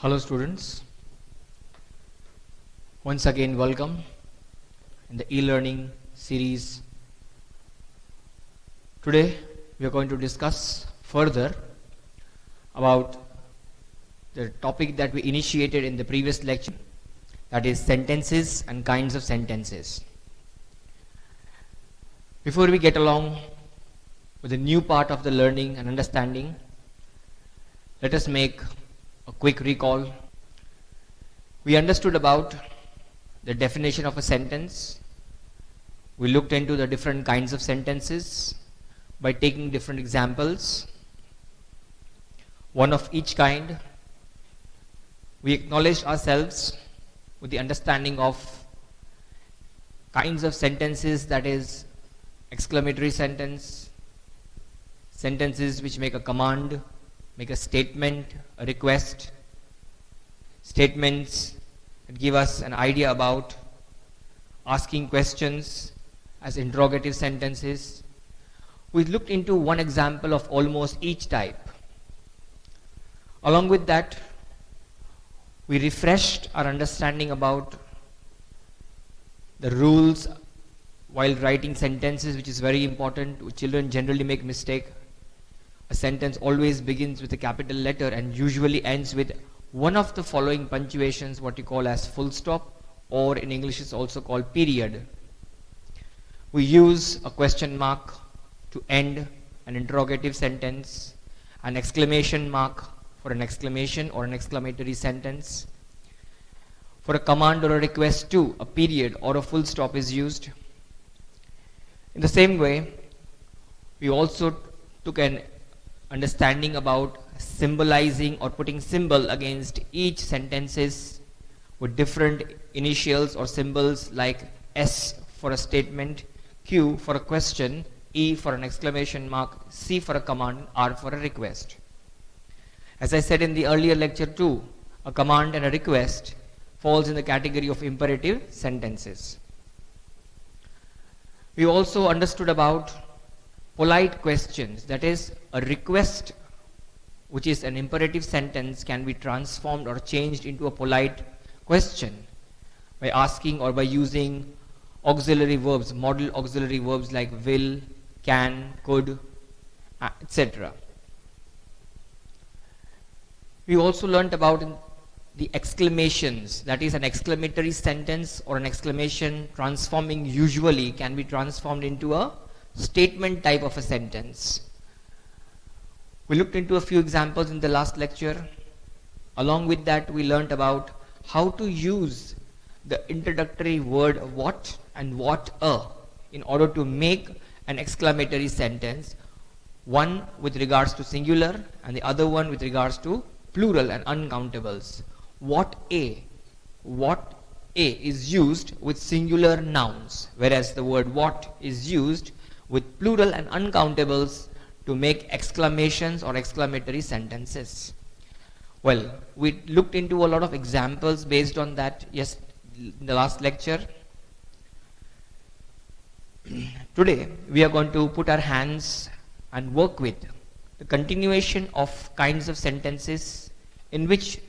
Hello students, once again welcome in the e-learning series. Today we are going to discuss further about the topic that we initiated in the previous lecture, that is sentences and kinds of sentences. Before we get along with the new part of the learning and understanding, let us make a quick recall. We understood about the definition of a sentence. We looked into the different kinds of sentences by taking different examples, one of each kind. We acknowledged ourselves with the understanding of kinds of sentences, that is exclamatory sentence, sentences which make a command, make a statement, a request, statements that give us an idea about asking questions as interrogative sentences. We looked into one example of almost each type. Along with that, we refreshed our understanding about the rules while writing sentences, which is very important. Children generally make mistake. A sentence always begins with a capital letter and usually ends with one of the following punctuations, what you call as full stop, or in English is also called period. We use a question mark to end an interrogative sentence, an exclamation mark for an exclamation or an exclamatory sentence. For a command or a request too, a period or a full stop is used. In the same way, we also took an understanding about symbolizing or putting symbol against each sentences with different initials or symbols, like S for a statement, Q for a question, E for an exclamation mark, C for a command, R for a request. As I said in the earlier lecture too, a command and a request falls in the category of imperative sentences. We also understood about polite questions, that is a request which is an imperative sentence can be transformed or changed into a polite question by asking or by using auxiliary verbs, modal auxiliary verbs like will, can, could, etc. We also learnt about the exclamations, that is an exclamatory sentence or an exclamation transforming usually can be transformed into a statement type of a sentence. We looked into a few examples in the last lecture. Along with that, we learnt about how to use the introductory word what and what a in order to make an exclamatory sentence, one with regards to singular and the other one with regards to plural and uncountables. What a is used with singular nouns, whereas the word what is used with plural and uncountables to make exclamations or exclamatory sentences. Well, we looked into a lot of examples based on that, yes, in the last lecture. Today, we are going to put our hands and work with the continuation of kinds of sentences in which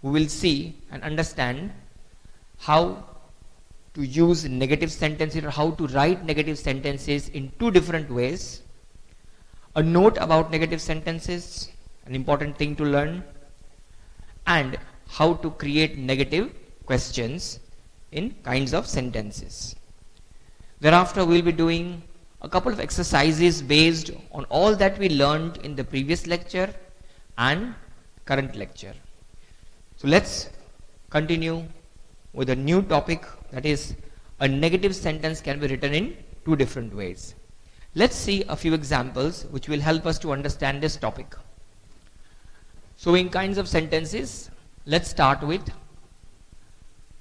we will see and understand how to use negative sentences or how to write negative sentences in two different ways. A note about negative sentences, an important thing to learn, and how to create negative questions in kinds of sentences. Thereafter, we will be doing a couple of exercises based on all that we learned in the previous lecture and current lecture. So let's continue with a new topic, that is a negative sentence can be written in two different ways. Let's see a few examples which will help us to understand this topic. So in kinds of sentences, let's start with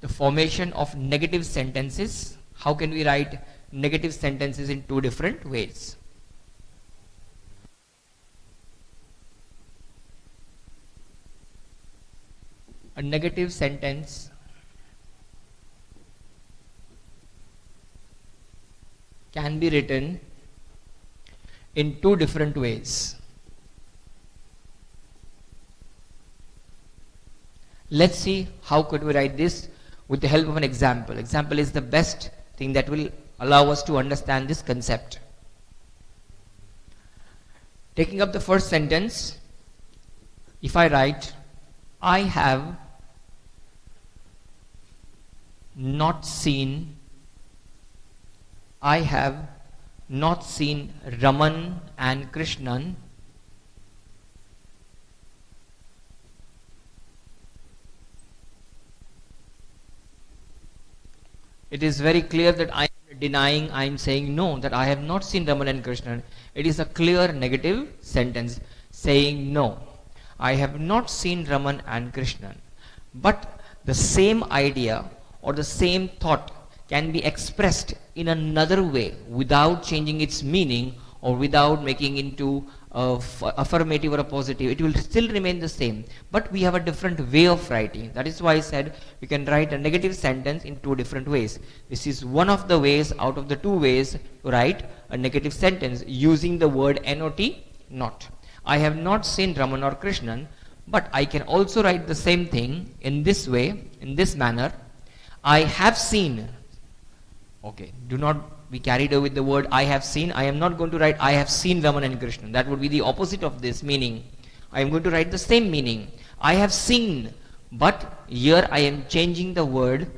the formation of negative sentences. How can we write negative sentences in two different ways? A negative sentence can be written in two different ways. Let's see how could we write this with the help of an example. Example is the best thing that will allow us to understand this concept. Taking up the first sentence, if I write, I have not seen Raman and Krishnan it is very clear that I am denying, I am saying no, that I have not seen Raman and Krishnan. It is a clear negative sentence saying no. I have not seen Raman and Krishnan. But the same idea or the same thought can be expressed in another way without changing its meaning or without making into affirmative or a positive. It will still remain the same, but we have a different way of writing. That is why I said we can write a negative sentence in two different ways. This is one of the ways out of the two ways to write a negative sentence using the word not, not. I have not seen Raman or Krishnan, but I can also write the same thing in this way, in this manner. I have seen. Okay, do not be carried away with the word I have seen. I am not going to write I have seen Raman and Krishnan. That would be the opposite of this meaning. I am going to write the same meaning. I have seen, but here I am changing the word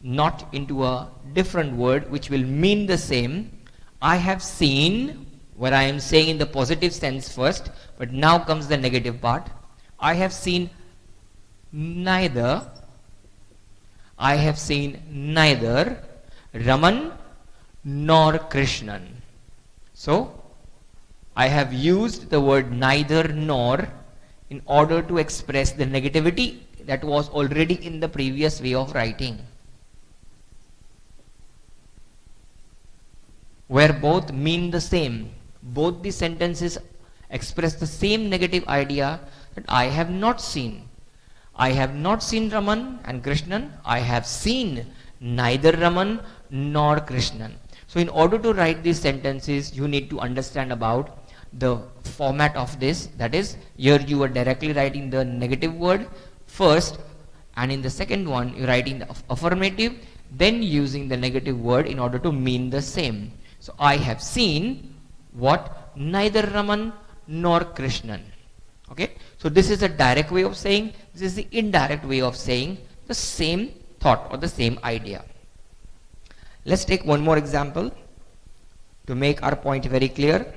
not into a different word which will mean the same. I have seen, where I am saying in the positive sense first, but now comes the negative part. I have seen neither Raman nor Krishnan. So, I have used the word neither nor in order to express the negativity that was already in the previous way of writing, where both mean the same. Both the sentences express the same negative idea that I have not seen. I have not seen Raman and Krishnan. I have seen neither Raman nor Krishnan. So in order to write these sentences, you need to understand about the format of this. That is, here you are directly writing the negative word first, and in the second one you are writing the affirmative, then using the negative word in order to mean the same. So I have seen what? Neither Raman nor Krishnan. Okay, so this is a direct way of saying. This is the indirect way of saying the same thought or the same idea. Let's take one more example to make our point very clear.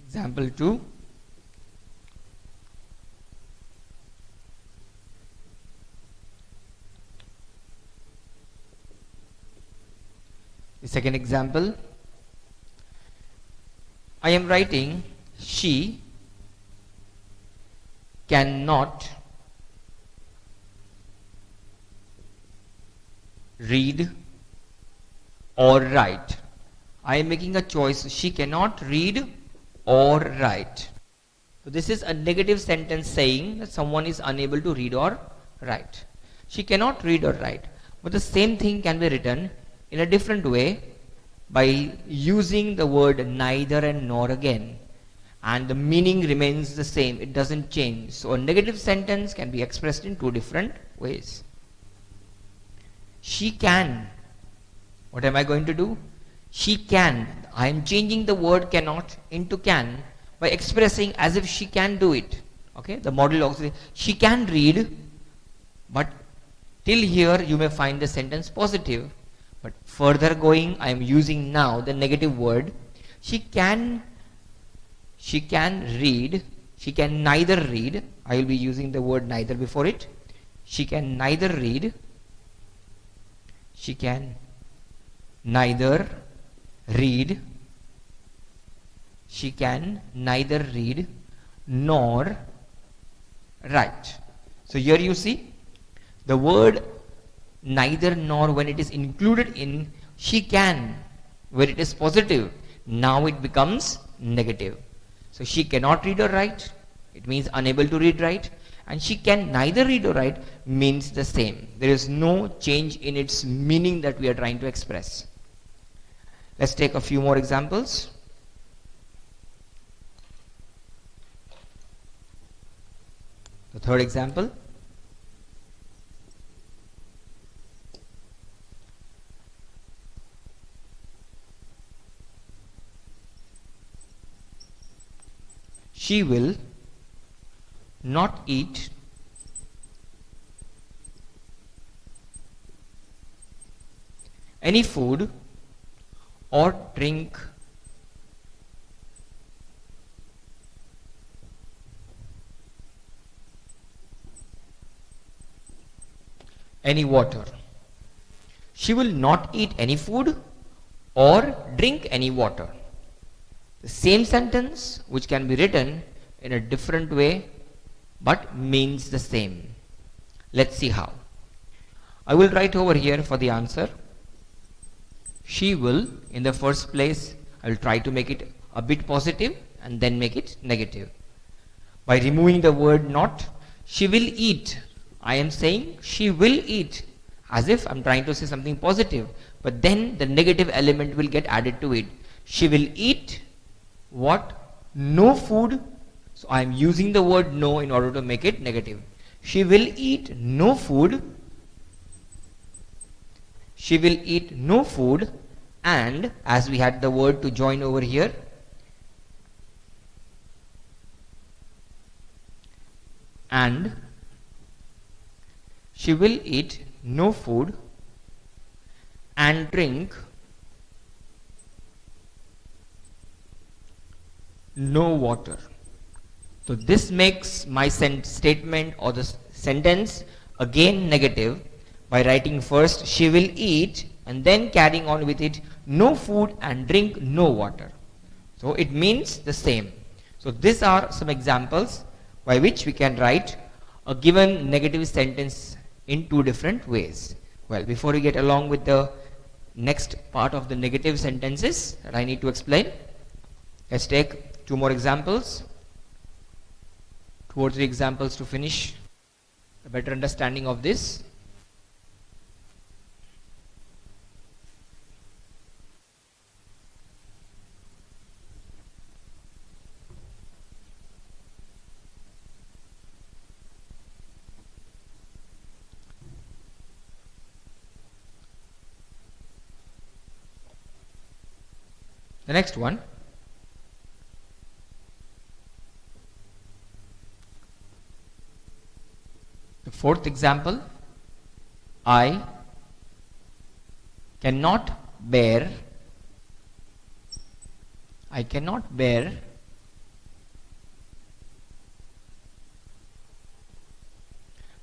Example 2. The second example, I am writing she cannot read or write. I am making a choice. She cannot read or write. So this is a negative sentence saying that someone is unable to read or write. She cannot read or write. But the same thing can be written in a different way by using the word neither and nor again, and the meaning remains the same. It doesn't change. So a negative sentence can be expressed in two different ways. She can. What am I going to do? She can. I am changing the word cannot into can by expressing as if she can do it. Okay, the model also, she can read, but till here you may find the sentence positive. But further going, I am using now the negative word. She can read. She can neither read. I will be using the word neither before it. She can neither read. She can neither read. She can neither read nor write. So here you see the word neither nor, when it is included in she can, where it is positive, now it becomes negative. So she cannot read or write, it means unable to read, write, and she can neither read or write means the same. There is no change in its meaning that we are trying to express. Let's take a few more examples. The third example. She will not eat any food or drink any water. She will not eat any food or drink any water. The same sentence which can be written in a different way but means the same. Let's see how. I will write over here for the answer. She will, in the first place, I will try to make it a bit positive and then make it negative. By removing the word not, she will eat. I am saying she will eat as if I'm trying to say something positive, but then the negative element will get added to it. She will eat what? No food. So I am using the word no in order to make it negative. She will eat no food. She will eat no food, and as we had the word to join over here, and she will eat no food and drink no water. So this makes my statement or the sentence again negative by writing first she will eat and then carrying on with it no food and drink no water. So it means the same. So these are some examples by which we can write a given negative sentence in two different ways. Well, before we get along with the next part of the negative sentences that I need to explain, let's take two more examples, 2 or 3 examples to finish a better understanding of this. The next one, the fourth example, I cannot bear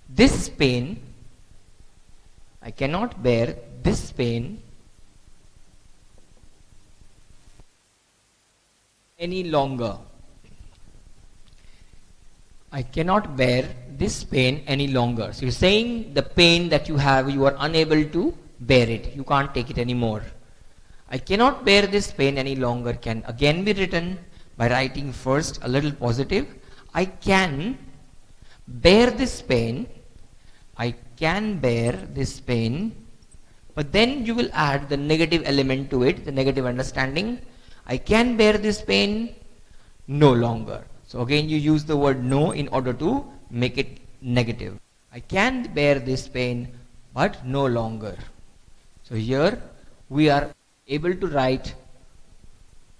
this pain. I cannot bear this pain any longer. I cannot bear this pain any longer. So you're saying the pain that you have, you are unable to bear it. You can't take it anymore. I cannot bear this pain any longer can again be written by writing first a little positive. I can bear this pain. I can bear this pain. But then you will add the negative element to it, the negative understanding. I can bear this pain no longer. So again you use the word no in order to make it negative. I can bear this pain but no longer. So here we are able to write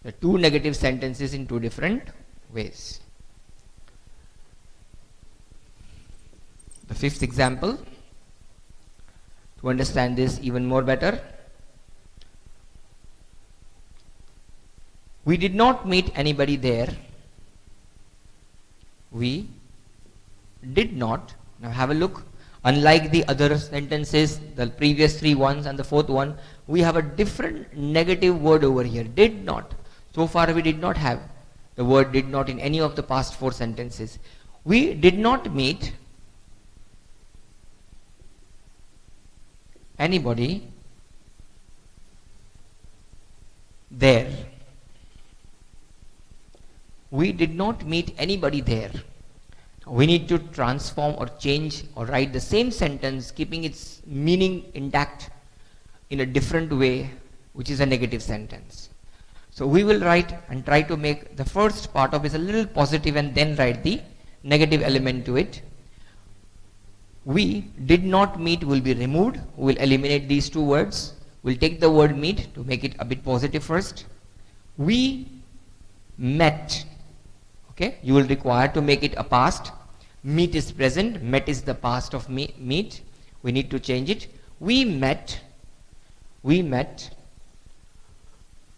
the two negative sentences in two different ways. The fifth example, to understand this even more better, we did not meet anybody there. We did not. Now have a look. Unlike the other sentences, the previous 3 ones and the fourth one, we have a different negative word over here. Did not. So far we did not have the word did not in any of the past 4 sentences. We did not meet anybody there. We did not meet anybody there. We need to transform or change or write the same sentence keeping its meaning intact in a different way, which is a negative sentence. So we will write and try to make the first part of it a little positive and then write the negative element to it. We did not meet will be removed. We will eliminate these two words. We'll take the word meet to make it a bit positive first. We met. Okay, you will require to make it a past. Meet is present, met is the past of meet. We need to change it. We met.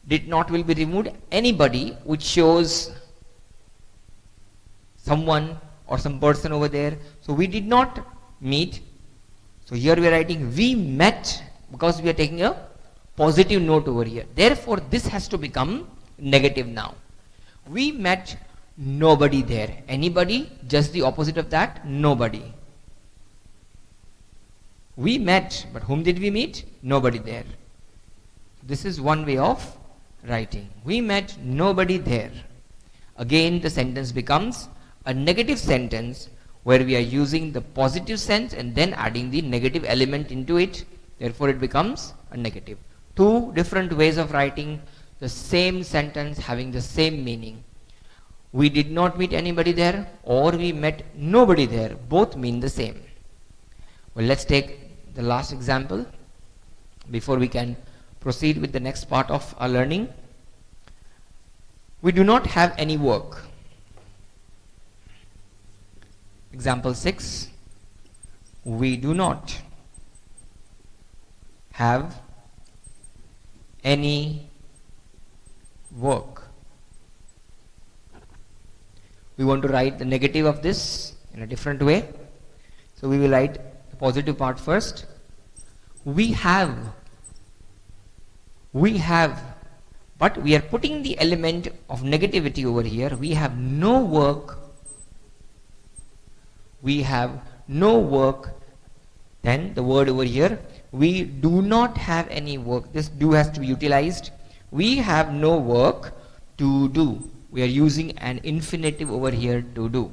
Did not will be removed. Anybody which shows someone or some person over there. So we did not meet. So here we are writing we met because we are taking a positive note over here. Therefore this has to become negative now. We met nobody there. Anybody, just the opposite of that, nobody. We met, but whom did we meet? Nobody there. This is one way of writing. We met nobody there. Again the sentence becomes a negative sentence where we are using the positive sense and then adding the negative element into it. Therefore it becomes a negative. Two different ways of writing the same sentence having the same meaning. We did not meet anybody there, or we met nobody there. Both mean the same. Well, let's take the last example before we can proceed with the next part of our learning. We do not have any work. Example 6. We do not have any work. We want to write the negative of this in a different way. So we will write the positive part first. We have. But we are putting the element of negativity over here. We have no work. We have no work. Then the word over here. We do not have any work. This do has to be utilized. We have no work to do. We are using an infinitive over here, to do.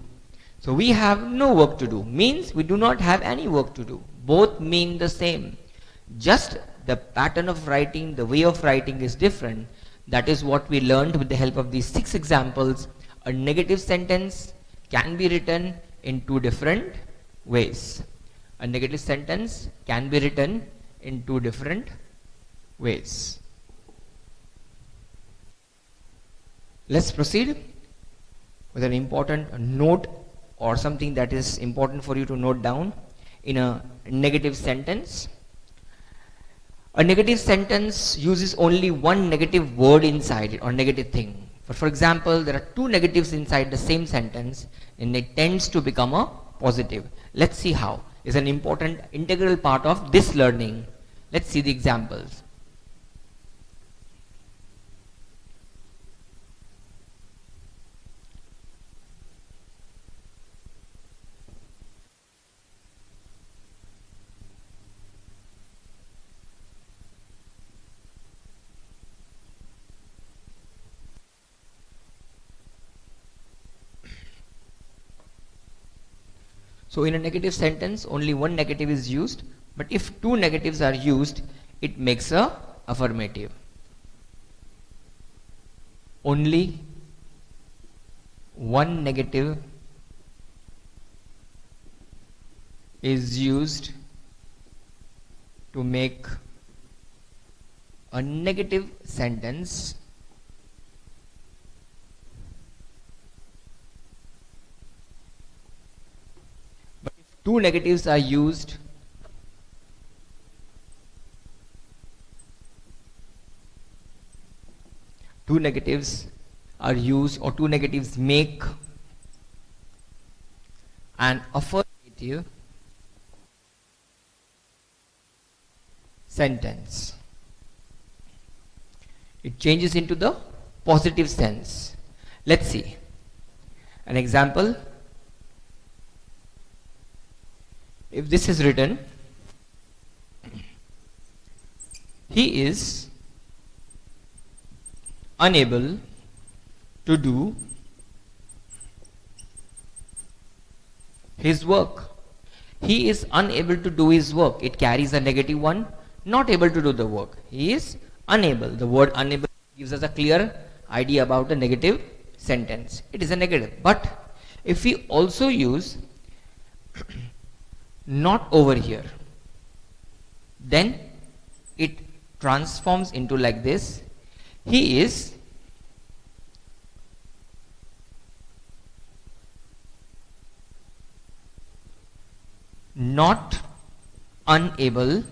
So we have no work to do means we do not have any work to do. Both mean the same. Just the pattern of writing, the way of writing is different. That is what we learned with the help of these 6 examples. A negative sentence can be written in 2 different ways. A negative sentence can be written in 2 different ways. Let's proceed with an important note or something that is important for you to note down in a negative sentence. A negative sentence uses only one negative word inside it or negative thing. For example, there are 2 negatives inside the same sentence and it tends to become a positive. Let's see how. It's an important integral part of this learning. Let's see the examples. So in a negative sentence, only one negative is used, but if 2 negatives are used, it makes a affirmative. Only one negative is used to make a negative sentence. But if 2 negatives are used, or 2 negatives make an affirmative sentence. It changes into the positive sense. Let's see an example. If this is written, he is unable to do his work. He is unable to do his work. It carries a negative one. Not able to do the work. He is unable. The word unable gives us a clear idea about a negative sentence. It is a negative. But if we also use not over here, then it transforms into like this. He is not unable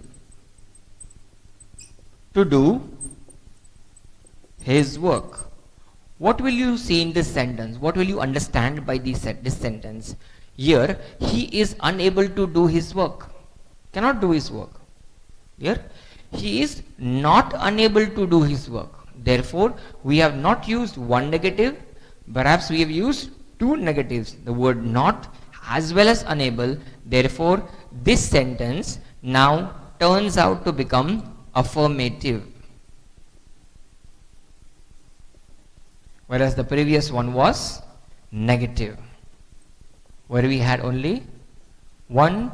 to do his work. What will you see in this sentence? What will you understand by this sentence? Here, he is unable to do his work. Cannot do his work. Here, he is not unable to do his work. Therefore, we have not used one negative. Perhaps we have used two negatives. The word not as well as unable. Therefore, this sentence now turns out to become affirmative. Whereas the previous one was negative, where we had only one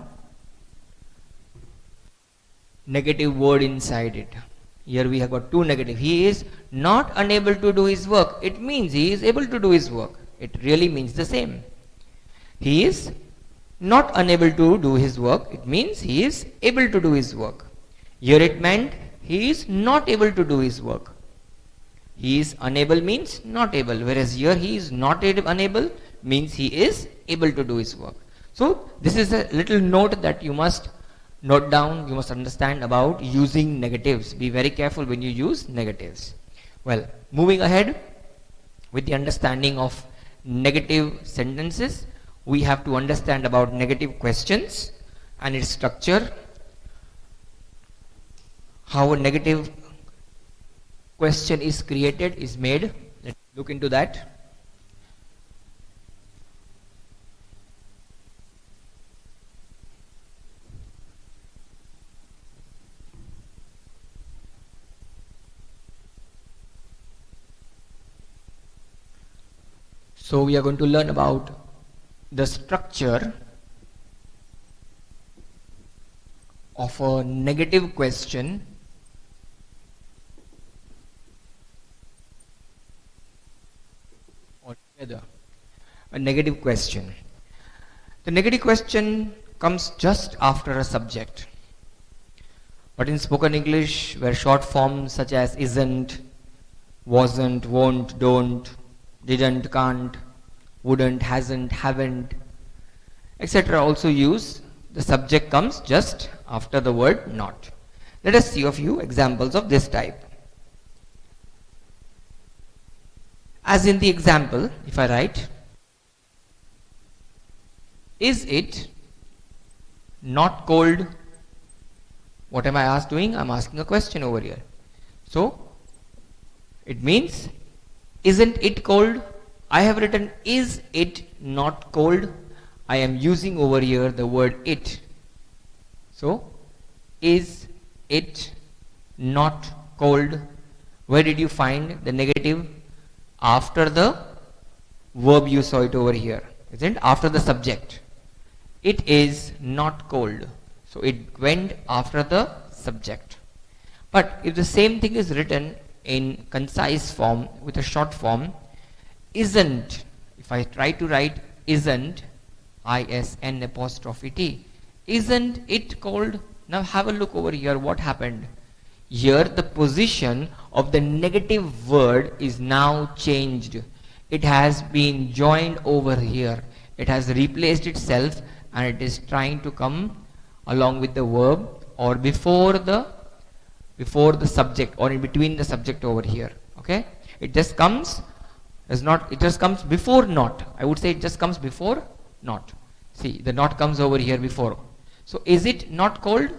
negative word inside it. Here we have got two negative. He is not unable to do his work. It means he is able to do his work. It really means the same. He is not unable to do his work. It means he is able to do his work. Here it meant he is not able to do his work. He is unable means not able, whereas here he is not unable means he is able to do his work. So this is a little note that you must note down, you must understand about using negatives. Be very careful when you use negatives. Well, moving ahead with the understanding of negative sentences, we have to understand about negative questions and its structure, how a negative question is created, is made. Let's look into that. So we are going to learn about the structure of a negative question altogether. A negative question. The negative question comes just after a subject. But in spoken English, where short forms such as isn't, wasn't, won't, don't, didn't, can't, wouldn't, hasn't, haven't, etc. also use, the subject comes just after the word not. Let us see a few examples of this type. As in the example, if I write, is it not cold? What am I doing? I'm asking a question over here. So, it means, isn't it cold? I have written, is it not cold? I am using over here the word it. So, is it not cold? Where did you find the negative? After the verb, you saw it over here, isn't it? After the subject. It is not cold. So it went after the subject. But if the same thing is written in concise form with a short form, isn't, if I try to write isn't, I-S-N apostrophe T, isn't it cold? Now have a look over here what happened. Here the position of the negative word is now changed. It has been joined over here. It has replaced itself and it is trying to come along with the verb or before the subject or in between the subject over here. Okay? It just comes as not, it just comes before not. I would say it just comes before not. See, the not comes over here before. So is it not cold?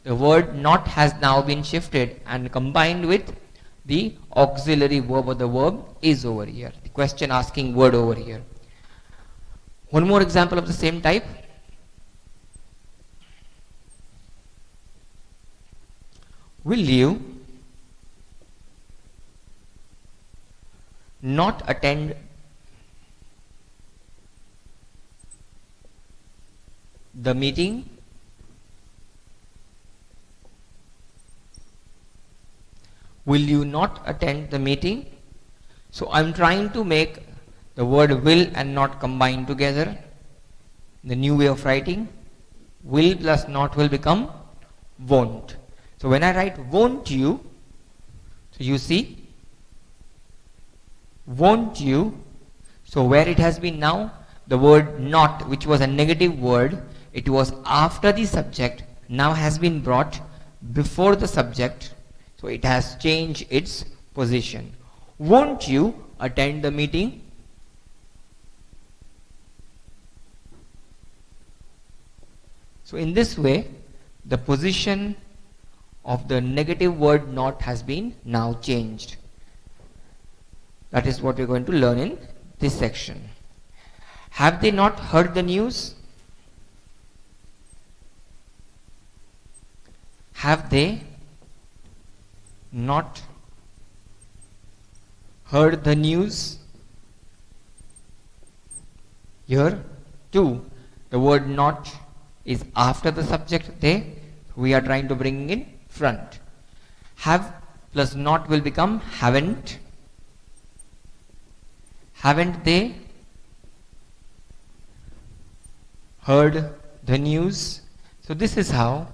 The word not has now been shifted and combined with the auxiliary verb or the verb is over here. The question asking word over here. One more example of the same type. Will you not attend the meeting? Will you not attend the meeting? So I'm trying to make the word will and not combine together. The new way of writing. Will plus not will become won't. So when I write won't you, so you see, won't you, so where it has been now, the word not, which was a negative word, it was after the subject, now has been brought before the subject, so it has changed its position. Won't you attend the meeting? So in this way, the position of the negative word not has been now changed. That is what we're going to learn in this section. Have they not heard the news? Have they not heard the news? Here too, the word not is after the subject they. We are trying to bring in front. Have plus not will become haven't. Haven't they heard the news? So this is how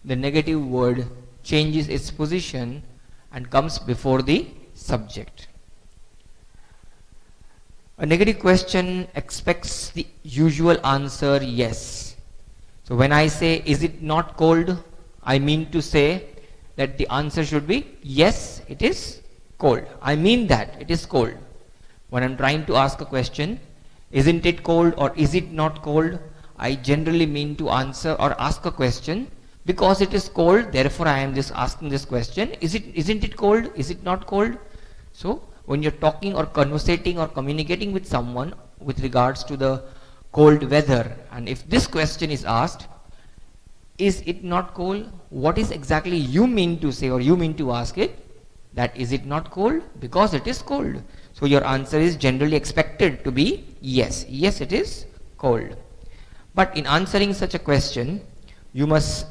the negative word changes its position and comes before the subject. A negative question expects the usual answer yes. So when I say is it not cold, I mean to say that the answer should be yes, it is cold. I mean that it is cold. When I'm trying to ask a question, isn't it cold or is it not cold, I generally mean to answer or ask a question because it is cold, therefore I am just asking this question, isn't it cold, is it not cold? So when you're talking or conversating or communicating with someone with regards to the cold weather, and if this question is asked, is it not cold, what is exactly you mean to say or you mean to ask it? That is it not cold? Because it is cold. So your answer is generally expected to be yes. Yes, it is cold. But in answering such a question, you must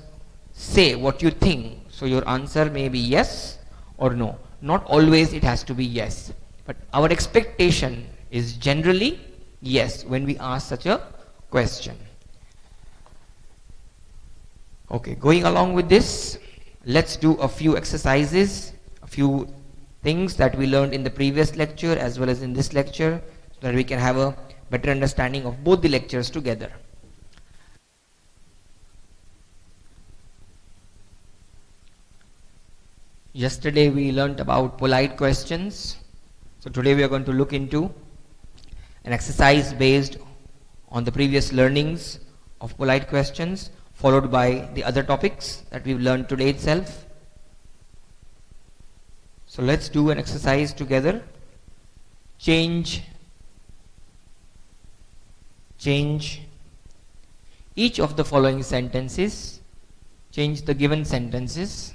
say what you think. So your answer may be yes or no. Not always it has to be yes. But our expectation is generally yes when we ask such a question. Okay, going along with this, let's do a few exercises, a few things that we learned in the previous lecture as well as in this lecture, so that we can have a better understanding of both the lectures together. Yesterday we learnt about polite questions. So today we are going to look into an exercise based on the previous learnings of polite questions, followed by the other topics that we've learned today itself. So let's do an exercise together. Change each of the following sentences. Change the given sentences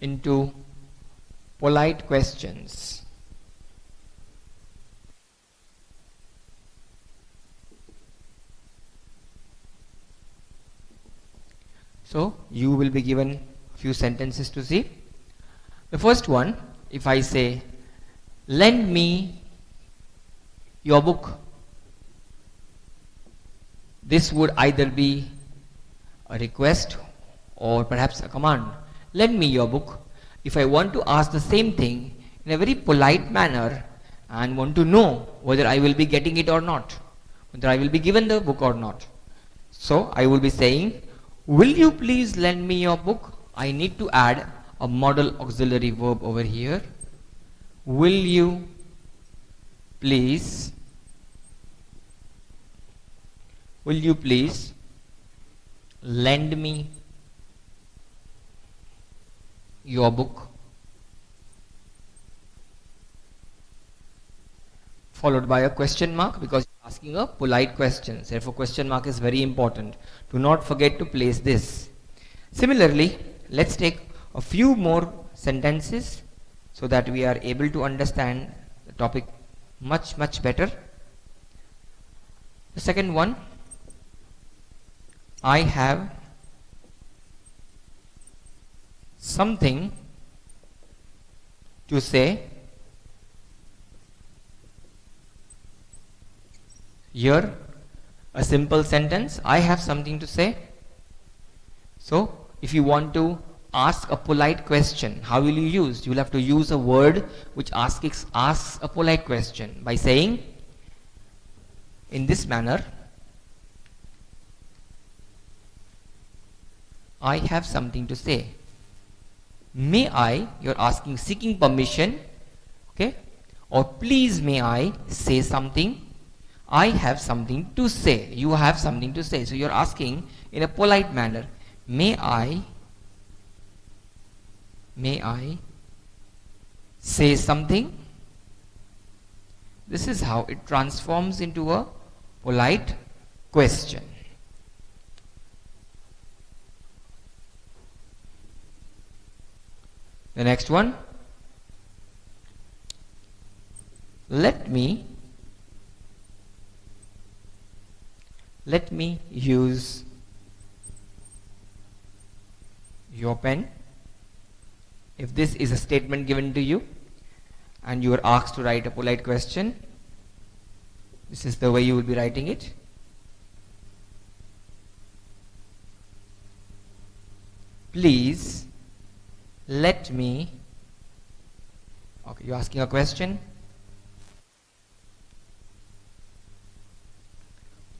into polite questions. So you will be given a few sentences to see. The first one, if I say, lend me your book, this would either be a request or perhaps a command. Lend me your book. If I want to ask the same thing in a very polite manner and want to know whether I will be getting it or not, whether I will be given the book or not, so I will be saying, will you please lend me your book? I need to add a modal auxiliary verb over here. Will you please lend me your book? Followed by a question mark, because you're asking a polite question. Therefore, question mark is very important. Do not forget to place this. Similarly, let's take a few more sentences so that we are able to understand the topic much better. The second one, I have something to say Here, a simple sentence, I have something to say. So, if you want to ask a polite question, how will you use? You will have to use a word which asks a polite question by saying, in this manner, I have something to say. May I, you're asking, seeking permission, okay? Or please may I say something? I have something to say. You have something to say. So you're asking in a polite manner, may I say something? This is how it transforms into a polite question. The next one, let me use your pen. If this is a statement given to you and you are asked to write a polite question, this is the way you will be writing it. Please let me, okay, you're asking a question.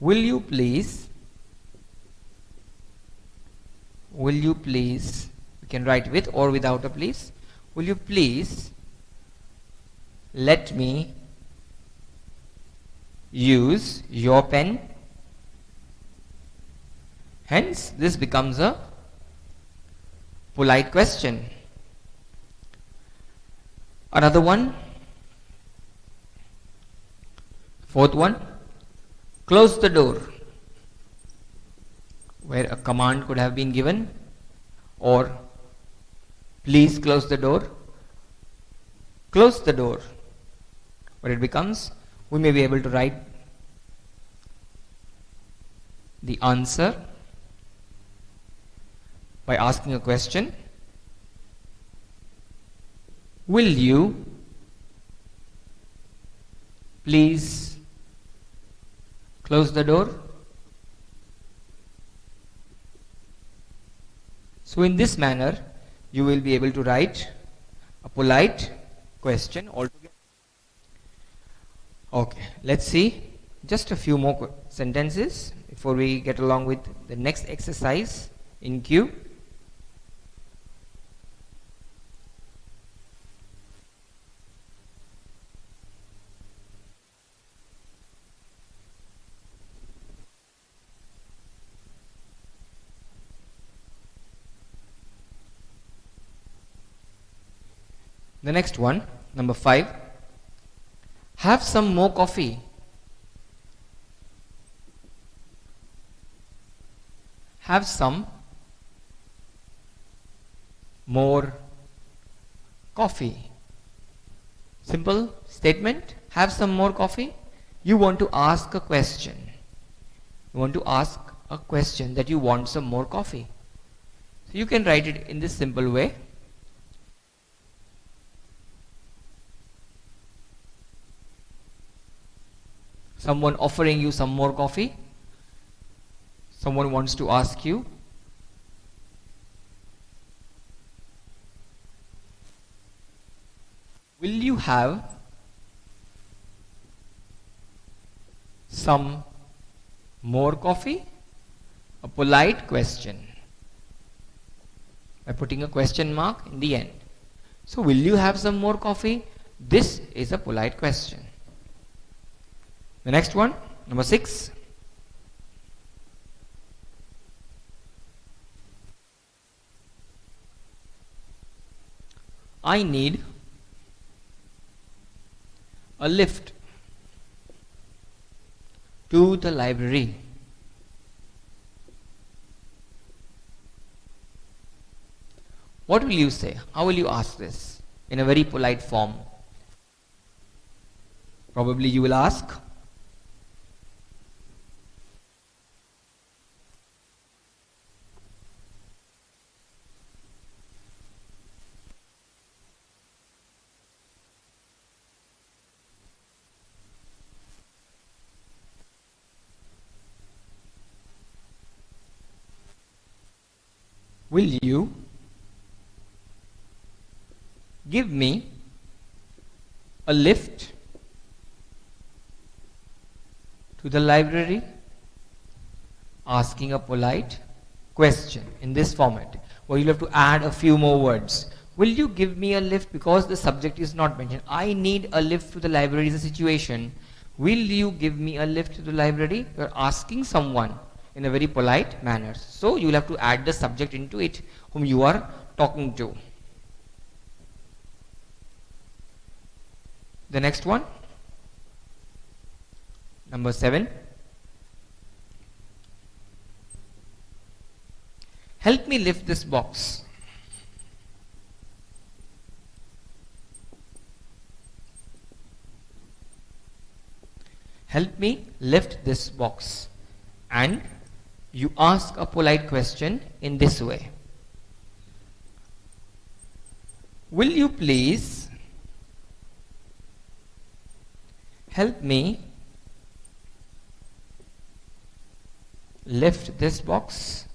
Will you please, we can write with or without a please. Will you please let me use your pen? Hence, this becomes a polite question. Another one, fourth one, close the door, where a command could have been given, or please close the door. Close the door, where it becomes, we may be able to write the answer by asking a question. Will you please close the door? So in this manner, you will be able to write a polite question altogether. Okay, let's see just a few more sentences before we get along with the next exercise in Q. The next one, number 5, have some more coffee. Have some more coffee. Simple statement, have some more coffee. You want to ask a question. You want to ask a question that you want some more coffee. So you can write it in this simple way. Someone offering you some more coffee. Someone wants to ask you, will you have some more coffee? A polite question by putting a question mark in the end. So will you have some more coffee? This is a polite question. The next one, number 6. I need a lift to the library. What will you say? How will you ask this? In a very polite form. Probably you will ask, Will you give me a lift to the library? Asking a polite question in this format, where you'll have to add a few more words. Will you give me a lift? Because the subject is not mentioned. I need a lift to the library is a situation. Will you give me a lift to the library? You're asking someone in a very polite manner. So you'll have to add the subject into it, whom you are talking to. The next one, number 7. Help me lift this box. Help me lift this box. And you ask a polite question in this way. Will you please help me lift this box?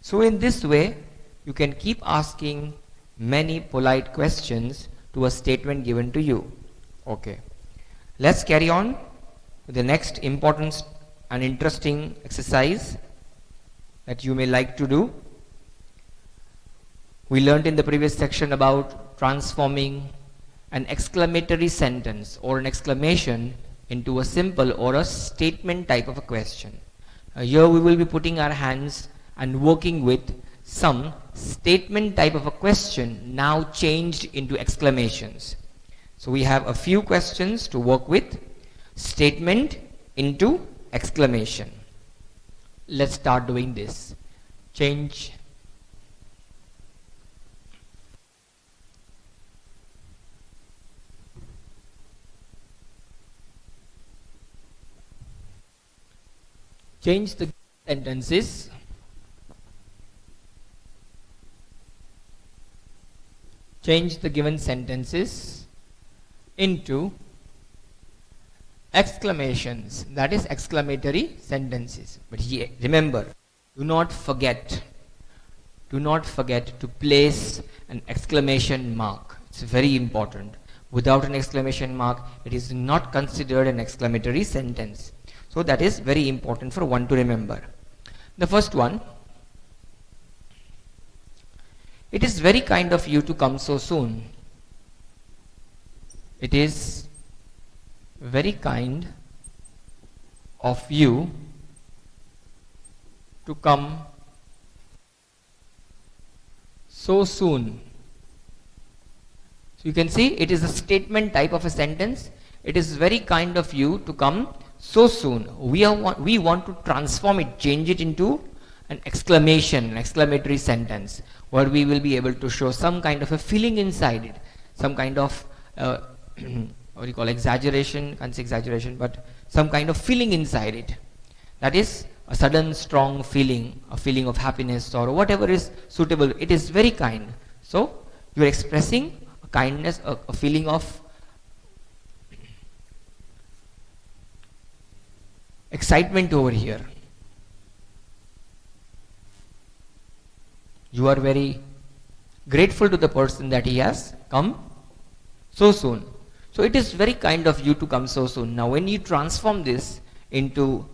So in this way, you can keep asking many polite questions to a statement given to you. Okay. Let's carry on with the next important and interesting exercise that you may like to do. We learned in the previous section about transforming an exclamatory sentence or an exclamation into a simple or a statement type of a question. Here we will be putting our hands and working with some statement type of a question now changed into exclamations. So we have a few questions to work with. Statement into exclamation. Let's start doing this. Change the sentences given sentences into exclamations, that is exclamatory sentences. But here, remember, do not forget to place an exclamation mark. It's very important. Without an exclamation mark, it is not considered an exclamatory sentence. So that is very important for one to remember. The first one, it is very kind of you to come so soon. It is very kind of you to come so soon. So you can see it is a statement type of a sentence. It is very kind of you to come so soon. We want to transform it, change it into an exclamation, an exclamatory sentence, where we will be able to show some kind of a feeling inside it, some kind of what you call exaggeration, can't say exaggeration, but some kind of feeling inside it. That is a sudden strong feeling, a feeling of happiness or whatever is suitable. It is very kind. So you are expressing a kindness, a feeling of excitement over here. You are very grateful to the person that he has come so soon. So it is very kind of you to come so soon. Now when you transform this into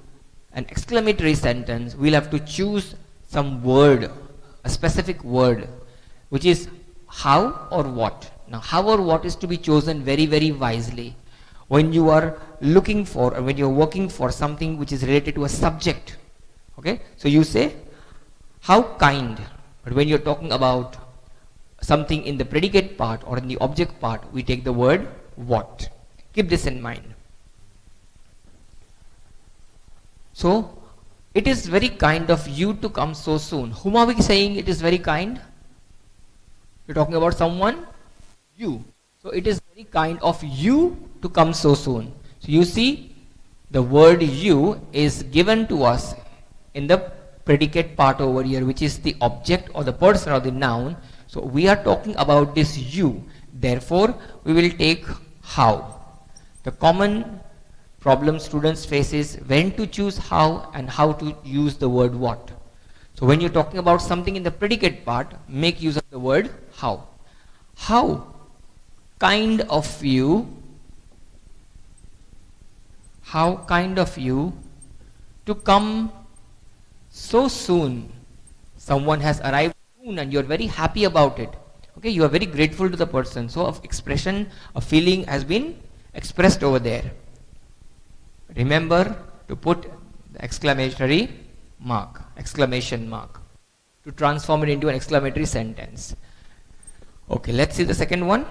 an exclamatory sentence, we'll have to choose some word, a specific word, which is how or what. Now how or what is to be chosen very, very wisely. When you are looking for, or when you're working for something which is related to a subject. Okay, so you say how kind. But when you're talking about something in the predicate part or in the object part, we take the word what. Keep this in mind. So it is very kind of you to come so soon. Whom are we saying it is very kind? You're talking about someone? You. So it is very kind of you to come so soon. So you see, the word you is given to us in the predicate part over here, which is the object or the person or the noun. So we are talking about this you. Therefore, we will take how. The common problem students face is when to choose how and how to use the word what. So when you're talking about something in the predicate part, make use of the word how. How kind of you, how kind of you to come so soon. Someone has arrived soon and you're very happy about it. Okay, you are very grateful to the person. So of expression, a feeling has been expressed over there. Remember to put the exclamation mark, to transform it into an exclamatory sentence. Okay, let's see the second one.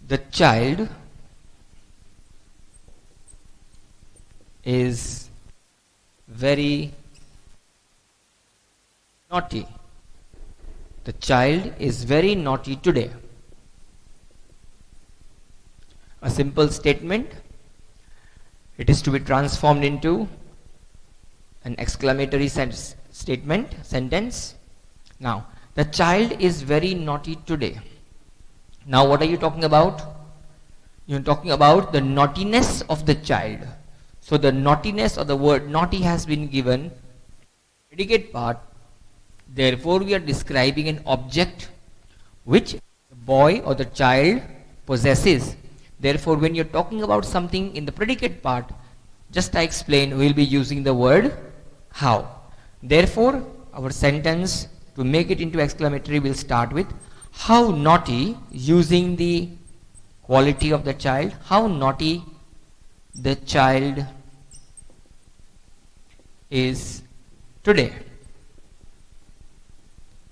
The child is very naughty. The child is very naughty today. A simple statement. It is to be transformed into an exclamatory sentence. Now, the child is very naughty today. Now, what are you talking about? You're talking about the naughtiness of the child. So, the naughtiness or the word naughty has been given predicate part. Therefore, we are describing an object which the boy or the child possesses. Therefore, when you're talking about something in the predicate part, just I explained, we'll be using the word how. Therefore, our sentence to make it into exclamatory will start with how naughty, using the quality of the child, how naughty the child is today.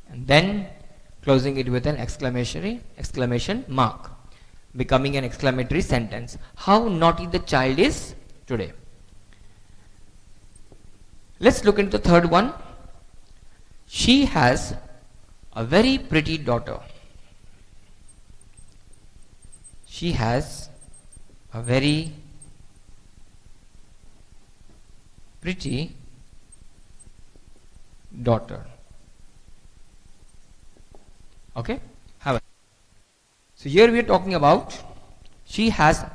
And then closing it with an exclamation mark, becoming an exclamatory sentence. How naughty the child is today. Let's look into the third one. She has a very pretty daughter. She has a very pretty daughter. Okay? So here we are talking about she has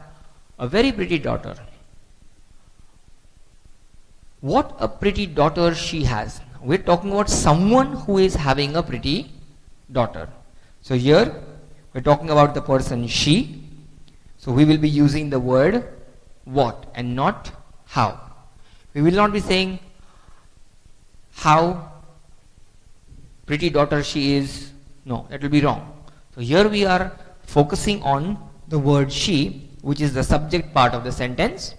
a very pretty daughter. What a pretty daughter she has. We're talking about someone who is having a pretty daughter. So here we're talking about the person she. So we will be using the word what and not how. We will not be saying how pretty daughter she is. No, that will be wrong. So here we are focusing on the word she, which is the subject part of the sentence.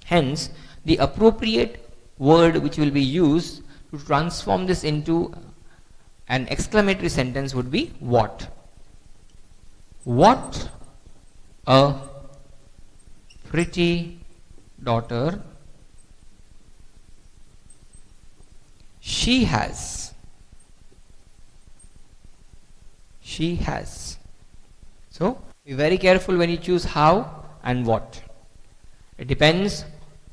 Hence, the appropriate word which will be used to transform this into an exclamatory sentence would be what. What a pretty daughter she has. She has. So, be very careful when you choose how and what. It depends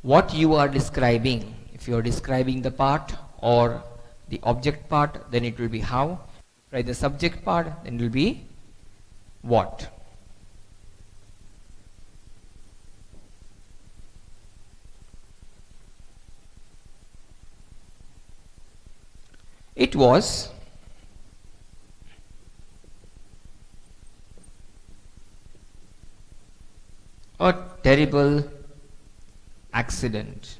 what you are describing. If you are describing the part or the object part, then it will be how. If the subject part, then it will be what. It was a terrible accident.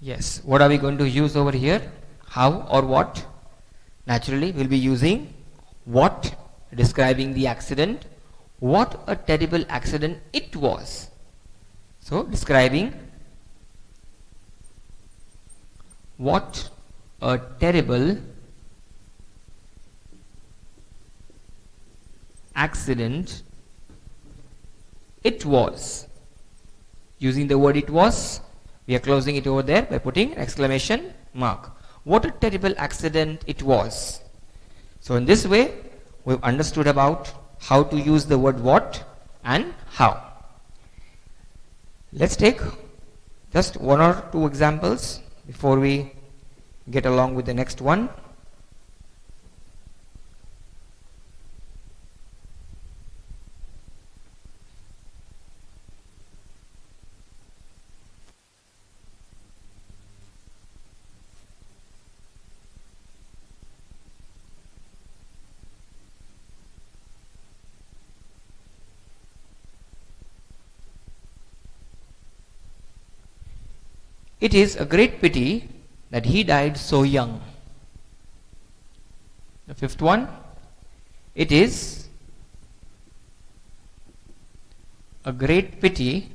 Yes, what are we going to use over here? How or what? Naturally, we'll be using what, describing the accident. What a terrible accident it was. So, describing what a terrible accident it was. Using the word it was, we are closing it over there by putting an exclamation mark. What a terrible accident it was. So in this way, we've understood about how to use the word what and how. Let's take just one or two examples before we get along with the next one. It is a great pity that he died so young. The fifth one, it is a great pity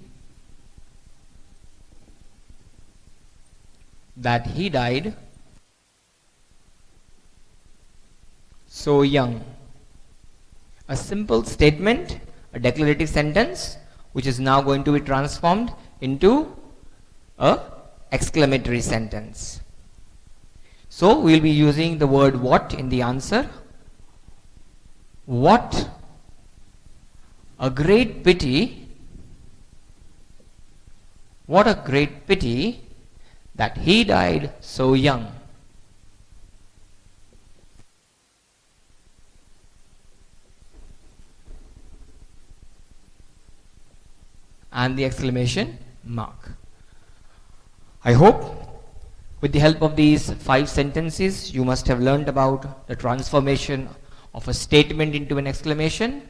that he died so young. A simple statement, a declarative sentence, which is now going to be transformed into a exclamatory sentence. So we will be using the word what in the answer. What a great pity, what a great pity that he died so young. And the exclamation mark. I hope with the help of these 5 sentences you must have learned about the transformation of a statement into an exclamation.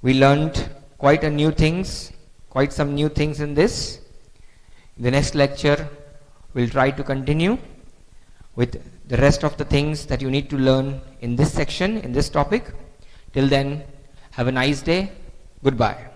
We learned quite some new things in this. In the next lecture we'll try to continue with the rest of the things that you need to learn in this section, in this topic. Till then, have a nice day. Goodbye.